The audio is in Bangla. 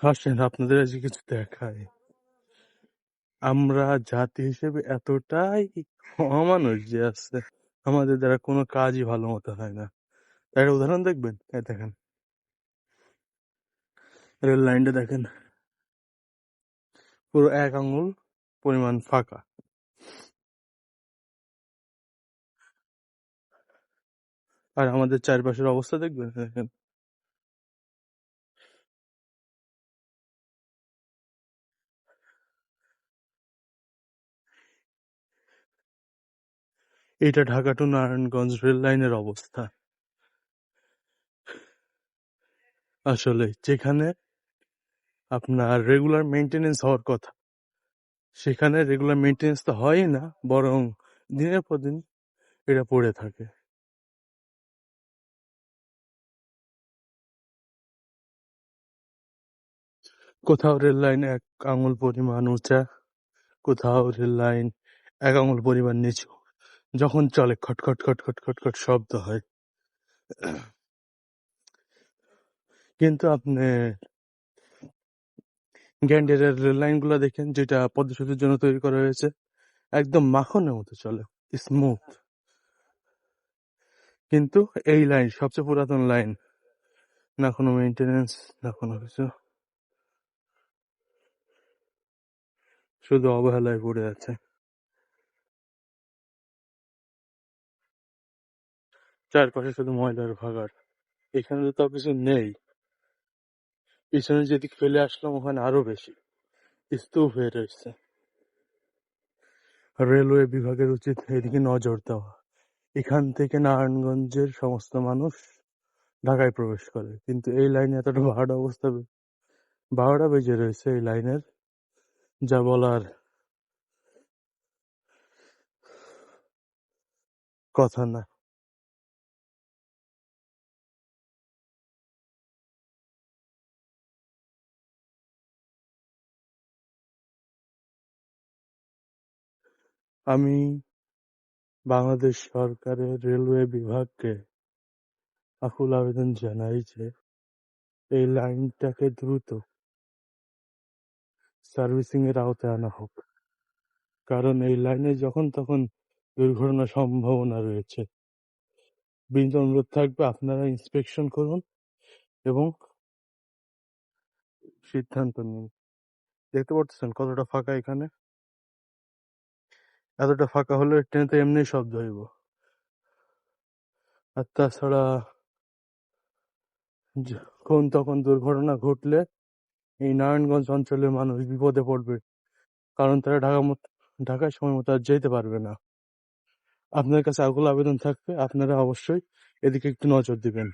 আসেন আপনাদের আজকে কিছু দেখায়। আমরা জাতি হিসেবে এতটাই অমানুষ যে আছে, আমাদের দ্বারা কোনো কাজই ভালো মতো হয় না। তার একটা উদাহরণ দেখবেন, এই দেখেন রেল লাইনটা দেখেন, পুরো 1 আঙ্গুল পরিমাণ ফাঁকা। আর আমাদের চারপাশের অবস্থা দেখবেন, দেখেন এটা ঢাকা টু নারায়ণগঞ্জ রেল লাইনের অবস্থা। আসলে যেখানে আপনার রেগুলার মেইনটেনেন্স হওয়ার কথা, সেখানে রেগুলার মেইনটেনেন্স তো হয়ই না, বরং দিনের পর দিন এটা পড়ে থাকে। কোথাও রেল লাইন 1 আঙুল পরিমাণ উঁচা, কোথাও রেল লাইন 1 আঙুল পরিমাণ নিচু। যখন চলে খটখট খটখট খটখট শব্দ হয়। কিন্তু আপনি গ্যান্ডেরের রেল লাইন গুলা দেখেন, যেটা পদ্মা সেতুর জন্য তৈরি করা হয়েছে, একদম মাখনের মতো চলে, স্মুথ। কিন্তু এই লাইন সবচেয়ে পুরাতন লাইন, না কোনো মেইনটেনেন্স, না কোনো কিছু, শুধু অবহেলায় পড়ে আছে। চারপাশে শুধু ময়লার ভাগাড়, এখানে তো তাও কিছু নেই। পিছনে যেদিক ফেলে আসলাম ওখানে আরো বেশি স্তূপ হয়ে রয়েছে। রেলওয়ে বিভাগের উচিত এদিকে নজর দেওয়া। এখান থেকে নারায়ণগঞ্জের সমস্ত মানুষ ঢাকায় প্রবেশ করে, কিন্তু এই লাইনে এতটা 12টা বেজে রয়েছে এই লাইনের, যা বলার কথা না। আমি বাংলাদেশ সরকারের রেলওয়ে বিভাগকে আকুল আবেদন জানাই যে এই লাইনটাকে দ্রুত সার্ভিসিং এর আওতায় আনা হোক, কারণ এই লাইনে যখন তখন দুর্ঘটনার সম্ভাবনা রয়েছে। বিনীত অনুরোধ থাকবে, আপনারা ইন্সপেকশন করুন এবং সিদ্ধান্ত নিন। দেখতে পাচ্ছেন কতটা ফাঁকা এখানে, এতটা ফাঁকা হলে ট্রেনে তো এমনি শব্দ হইব। আর তাছাড়া যখন তখন দুর্ঘটনা ঘটলে এই নারায়ণগঞ্জ অঞ্চলের মানুষ বিপদে পড়বে, কারণ তারা ঢাকায় সময় মতো আর যেতে পারবে না। আপনার কাছে আকুল আবেদন থাকবে, আপনারা অবশ্যই এদিকে একটু নজর দিবেন।